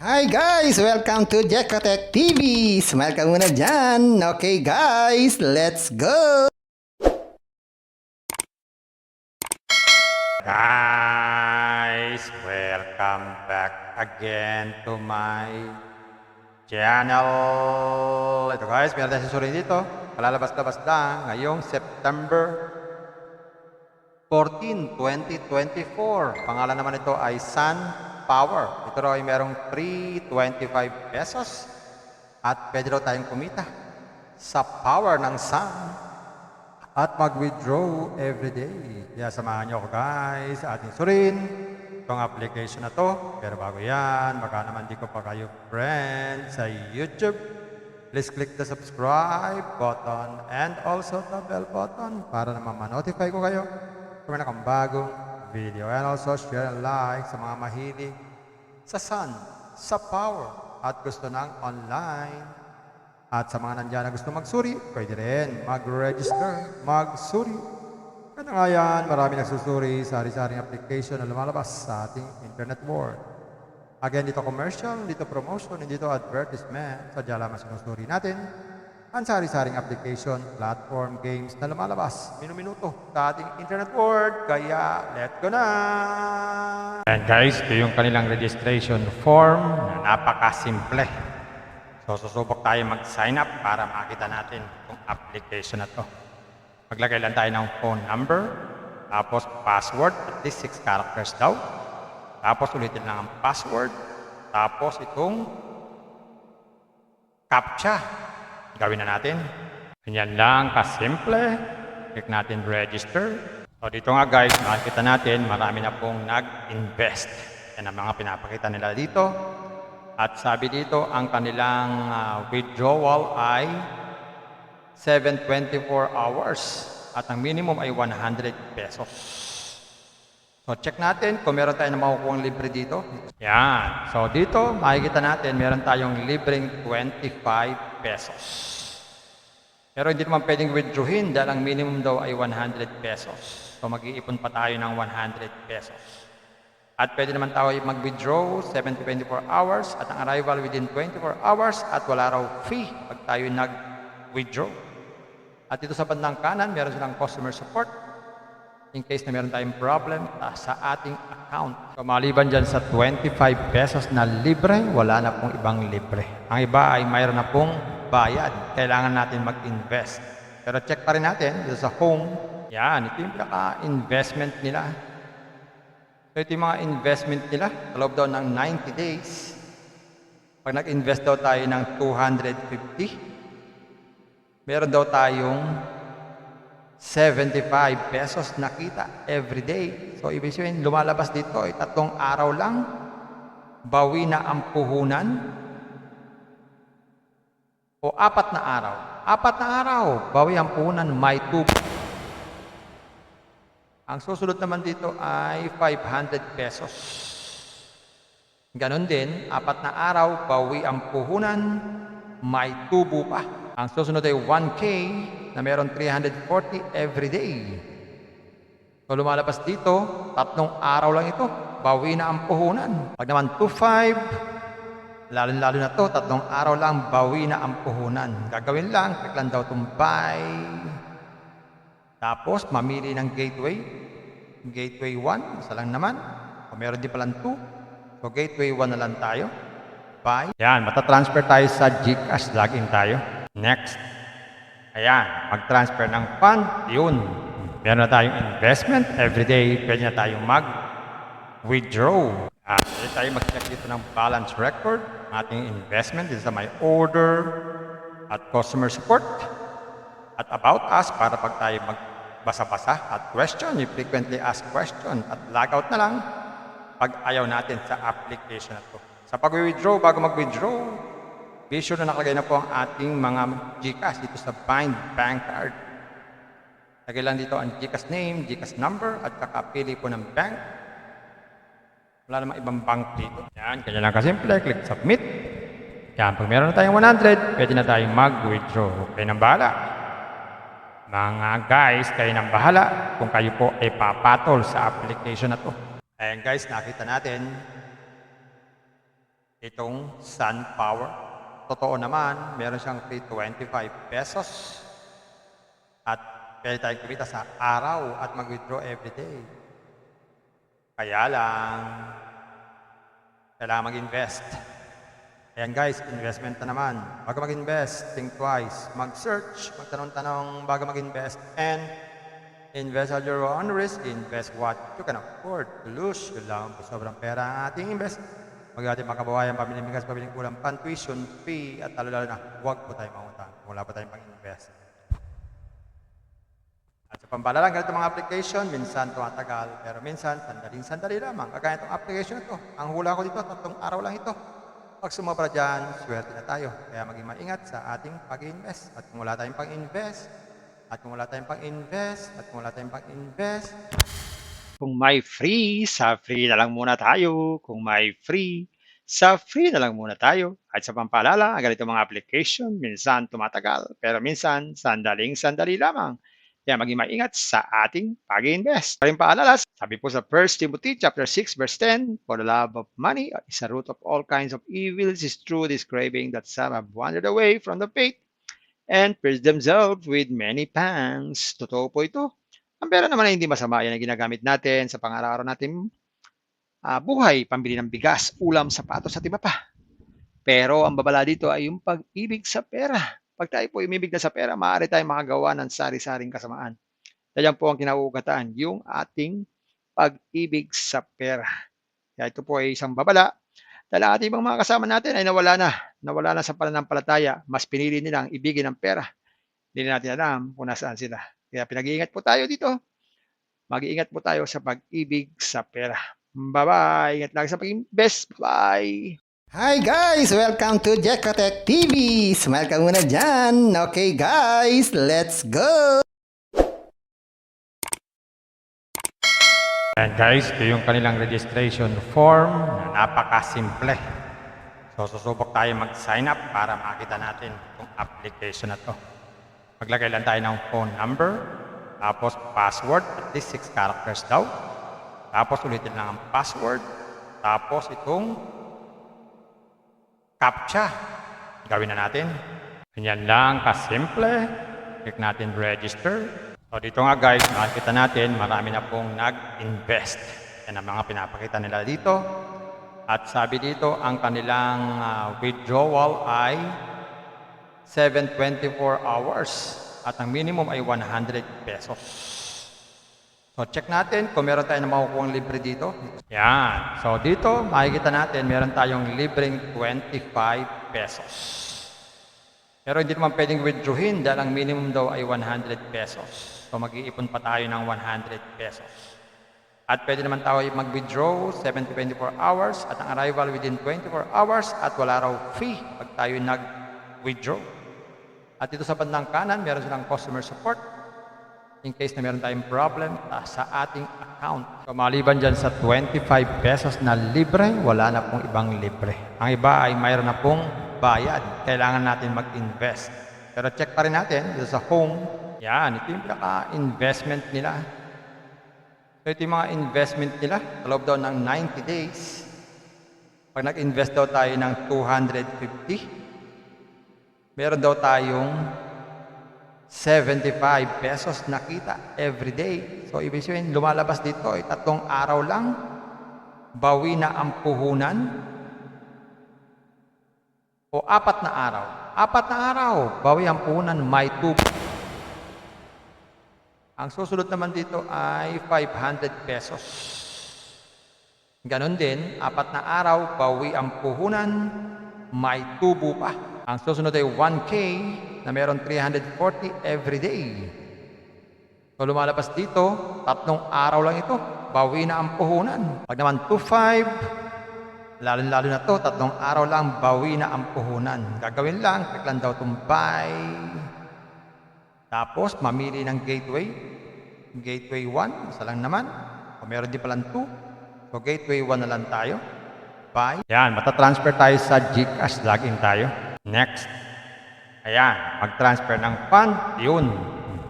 Hi guys! Welcome to Jekotech TV! Smile ka muna dyan! Okay guys, let's go! Guys, welcome back again to my channel. Ito guys, meron tayong susurin dito. Kalalabas-labas lang ngayong September 14, 2024. Pangalan naman ito ay Sun Power. Ito raw ay merong 325 pesos at pwede raw tayong kumita sa power ng sun at mag-withdraw everyday. Kaya samahan nyo ako guys sa ating surin itong application na to. Pero bago yan, baka naman di ko pa kayo friend sa YouTube. Please click the subscribe button and also the bell button para naman ma-notify ko kayo kung may nakambagong video. And also share and like sa mga mahilig sa sun, sa power at gusto ng online. At sa mga nandiyan na gusto magsuri, pwede rin mag-register, magsuri. Kaya nga yan, marami nagsusuri sa sari-saring application na lumalabas sa ating internet world. Again, dito commercial, dito promotion, dito advertisement. Sadya lamang sinusuri natin ang sari-saring application, platform, games na lumalabas minuminuto sa ating internet world. Kaya, let's go na! And guys, ito yung kanilang registration form na napakasimple. So, susubok tayo mag-sign up para makita natin itong application na to. Maglagay lang tayo ng phone number, tapos password, at least 6 characters daw. Tapos ulitin lang ang password, tapos itong CAPTCHA. Gawin na natin. Ganyan lang, kasimple. Click natin register. So, dito nga guys, makikita natin, marami na pong nag-invest. Yan ang mga pinapakita nila dito. At sabi dito, ang kanilang withdrawal ay 724 hours at ang minimum ay 100 pesos. So check natin kung meron tayong makukuha libre dito. Yan. So dito, makikita natin, meron tayong libreng 25 pesos. Pero hindi naman pwedeng withdrawin dahil ang minimum daw ay 100 pesos. So mag-iipon pa tayo ng 100 pesos. At pwede naman tayo mag-withdraw 7-24 hours at ang arrival within 24 hours at wala raw fee pag tayo nag-withdraw. At dito sa bandang kanan, meron silang customer support in case na meron tayong problem sa ating account. So maliban dyan sa 25 pesos na libre, wala na pong ibang libre. Ang iba ay mayroon na pong bayad. Kailangan natin mag-invest. Pero check pa rin natin dito sa home. Yan, ito yung pinaka-investment nila. So ito yung mga investment nila sa loob daw ng 90 days. Pag nag-invest daw tayo ng 250, meron daw tayong 75 pesos na kita every day. So ibig sabihin, lumalabas dito ay 3 araw lang, bawi na ang puhunan. O 4 na araw. 4 na araw, bawi ang puhunan, may tubo. Ang susunod naman dito ay 500 pesos. Ganon din, 4 na araw, bawi ang puhunan, may tubo pa. Ang susunod ay 1K na meron 340 every day. So lumalabas dito, 3 araw lang ito, bawi na ang puhunan. Pag naman 2.5, lalo na to, 3 araw lang, bawi na ang puhunan. Gagawin lang, click lang daw itong buy. Tapos, mamili ng gateway. Gateway 1, isa lang naman. O meron din palang 2. So, gateway 1 na lang tayo. Buy. Yan, matatransfer tayo sa GCash. Login tayo. Next. Ayan, mag-transfer ng fund. Yun. Meron na tayong investment. Everyday, pwede na tayong mag-withdraw. Pwede tayo mag-check dito ng balance record. Ating investment dito sa my order at customer support. At about us, para pag tayo magbasa-basa at question, you frequently ask question at logout na lang pag ayaw natin sa application na to. Sa pag-withdraw, bago mag-withdraw, be sure na nakalagay na po ang ating mga GCash dito sa Bind Bank Card. Lagay lang dito ang GCash name, GCash number, at kakapili po ng bank. Wala namang ibang bank dito. Yan, kanya lang kasimple. Click submit. Yan, pag meron na tayong 100, pwede na tayong mag-withdraw. Okay nang bahala. Mga guys, kayo nang bahala kung kayo po ay papatol sa application na to. Ayan guys, nakita natin. itong Sun Power. Totoo naman, meron siyang free 25 pesos at pwede tayong kumita sa araw at mag-withdraw everyday. Kaya lang, kailangan mag-invest. Ayan guys, investment na naman. Bago mag-invest, think twice. Mag-search, magtanong-tanong bago mag-invest. And invest at your own risk. Invest what you can afford to lose. Yun lang po sobrang pera ang ating invest. Huwag natin makabawayan, pabiling bigas, pabiling kulang, tuition fee, at lalo-lalo na, huwag po tayo mangutang kung wala pa tayong pang-invest. At sa pampalala, ganito mga application, minsan tumatagal, pero minsan, sandaling-sandali lamang. Kagaya itong application ito, ang hula ko dito, 3 araw lang ito. Pag sumobra dyan, swerte na tayo. Kaya maging maingat sa ating pag-invest. At kung wala tayong pang-invest, Kung may free, sa free na lang muna tayo. Kung may free, sa free na lang muna tayo. At sa pampaalala, ang ganito mga application, minsan tumatagal, pero minsan sandaling-sandali lamang. Kaya maging maingat sa ating pag-invest. Paring paalala, sabi po sa 1 Timothy chapter 6 verse 10, for the love of money is a root of all kinds of evils. It is true this craving that some have wandered away from the faith and pierced themselves with many pangs. Totoo po ito. Ang pera naman ay hindi masama. Yan ang ginagamit natin sa pang-araw-araw natin buhay, pambili ng bigas, ulam, sapatos at iba pa. Pero ang babala dito ay yung pag-ibig sa pera. Pag tayo po umibig na sa pera, maaari tayong makagawa ng sari-saring kasamaan. Yan po ang kinauugataan, yung ating pag-ibig sa pera. Kaya ito po ay isang babala. Dahil ang ating mga kasama natin ay nawala na sa pananampalataya. Mas pinili nilang ibigin ang pera. Hindi natin alam kung nasaan sila. Kaya pinag-iingat po tayo dito. Mag-iingat po tayo sa pag-ibig sa pera. Bye-bye. Ingat lagi sa pag-invest. Bye. Hi guys! Welcome to Jekatech TV! Smile ka muna dyan! Okay guys, let's go! And guys, ito yung kanilang registration form na napakasimple. So, susubok tayo mag-sign up para makita natin itong application na to. Maglagay lang tayo ng phone number, tapos password, at least 6 characters daw. Tapos ulitin lang ang password, tapos itong CAPTCHA. Gawin na natin. Ganyan lang kasimple. Click natin register. So dito nga guys, makikita natin marami na pong nag-invest. Yan ang mga pinapakita nila dito. At sabi dito, ang kanilang withdrawal ay 724 hours. At ang minimum ay 100 pesos. So check natin kung meron tayong makukuha libre dito. Yan. So dito, makikita natin meron tayong libreng 25 pesos. Pero hindi naman pwedeng withdrawin dahil ang minimum daw ay 100 pesos. So mag-iipon pa tayo ng 100 pesos. At pwede naman tayo mag-withdraw 7-24 hours at ang arrival within 24 hours at wala raw fee pag tayo nag-withdraw. At dito sa bandang kanan, meron silang customer support in case na meron tayong problem sa ating account. So maliban dyan sa 25 pesos na libre, wala na pong ibang libre. Ang iba ay mayroon na pong bayad. Kailangan natin mag-invest. Pero check pa rin natin dito sa home. Yan, ito yung pinaka-investment nila. So ito yung mga investment nila sa loob daw ng 90 days. Pag nag-invest daw tayo ng 250, meron daw tayong 75 pesos na kita every day. So, ibig sabihin, lumalabas dito ay 3 araw lang, bawi na ang puhunan, o 4 na araw. 4 na araw, bawi ang puhunan, may tubo. Ang susunod naman dito ay 500 pesos. Ganon din, 4 na araw, bawi ang puhunan, may tubo pa. Ang susunod ay 1K, na meron 340 every day. So lumalabas dito, 3 araw lang ito, bawi na ang puhunan. Pag naman 2.5, lalo na to, 3 araw lang, bawi na ang puhunan. Gagawin lang, click lang daw itong buy. Tapos, mamili ng gateway. Gateway 1, isa lang naman. O meron din palang 2. So gateway 1 na lang tayo. Buy. Yan, matatransfer tayo sa GCash. Login tayo. Next. Ayan, mag-transfer ng fund, yun.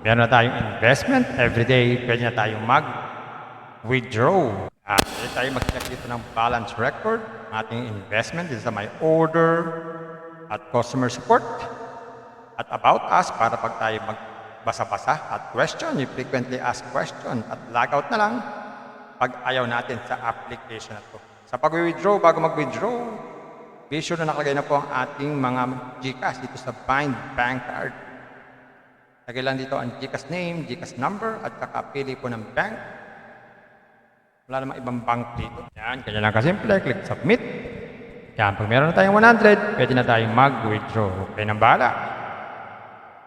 Meron na tayong investment, everyday pwede na tayong mag-withdraw. Pwede tayo mag-check dito ng balance record, ating investment dito sa my order at customer support at about us para pag tayo magbasa-basa at question, you frequently ask question at logout na lang pag ayaw natin sa application na to. Sa pag-withdraw, bago mag-withdraw, be sure na nakalagay na po ang ating mga GCash dito sa Bind Bank Card. Lagay lang dito ang GCash name, GCash number at kakapili po ng bank. Wala namang ibang bank dito. Yan, kanya lang kasimple. Click submit. Yan, pag meron na tayong 100, pwede na tayong mag-withdraw. Kayo nang bahala.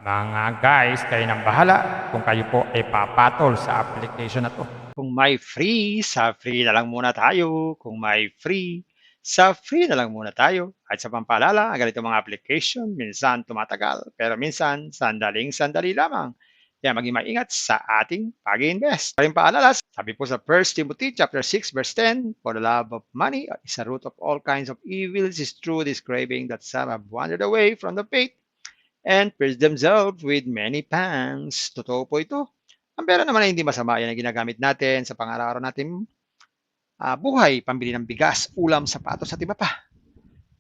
Mga guys, kayo nang bahala kung kayo po ay papatol sa application na to. Kung may free, sa free na lang muna tayo. Kung may free, sa free na lang muna tayo. At sa pampaalala, ang ganito mga application, minsan tumatagal, pero minsan sandaling-sandali lamang. Kaya maging maingat sa ating pag-invest. Paring paalala, sabi po sa 1 Timothy chapter 6 verse 10, for the love of money is a root of all kinds of evils, is true this craving that some have wandered away from the faith and pierced themselves with many pangs. Totoo po ito. Ang pera naman ay hindi masama. Yan ang ginagamit natin sa pang-araw-araw natin buhay, pambili ng bigas, ulam, sapatos at iba pa.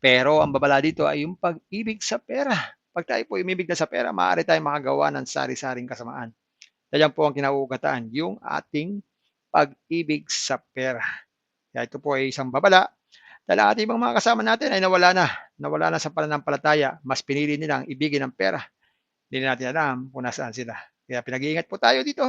Pero ang babala dito ay yung pag-ibig sa pera. Pag tayo po umibig na sa pera, maaari tayong makagawa ng sari-saring kasamaan. Yan po ang kinauugatan, yung ating pag-ibig sa pera. Kaya ito po ay isang babala. Dahil ating ibang mga kasama natin ay nawala na sa pananampalataya. Mas pinili nilang ibigin ang pera. Hindi na natin alam kung nasaan sila. Kaya pinag-iingat po tayo dito.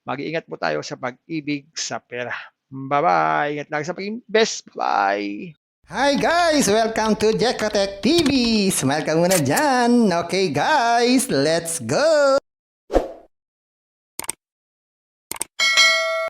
Mag-iingat po tayo sa pag-ibig sa pera. Bye-bye. Ingat lang sa pag-invest. Bye. Hi guys! Welcome to Jekatech TV! Smile ka muna dyan! Okay guys, let's go!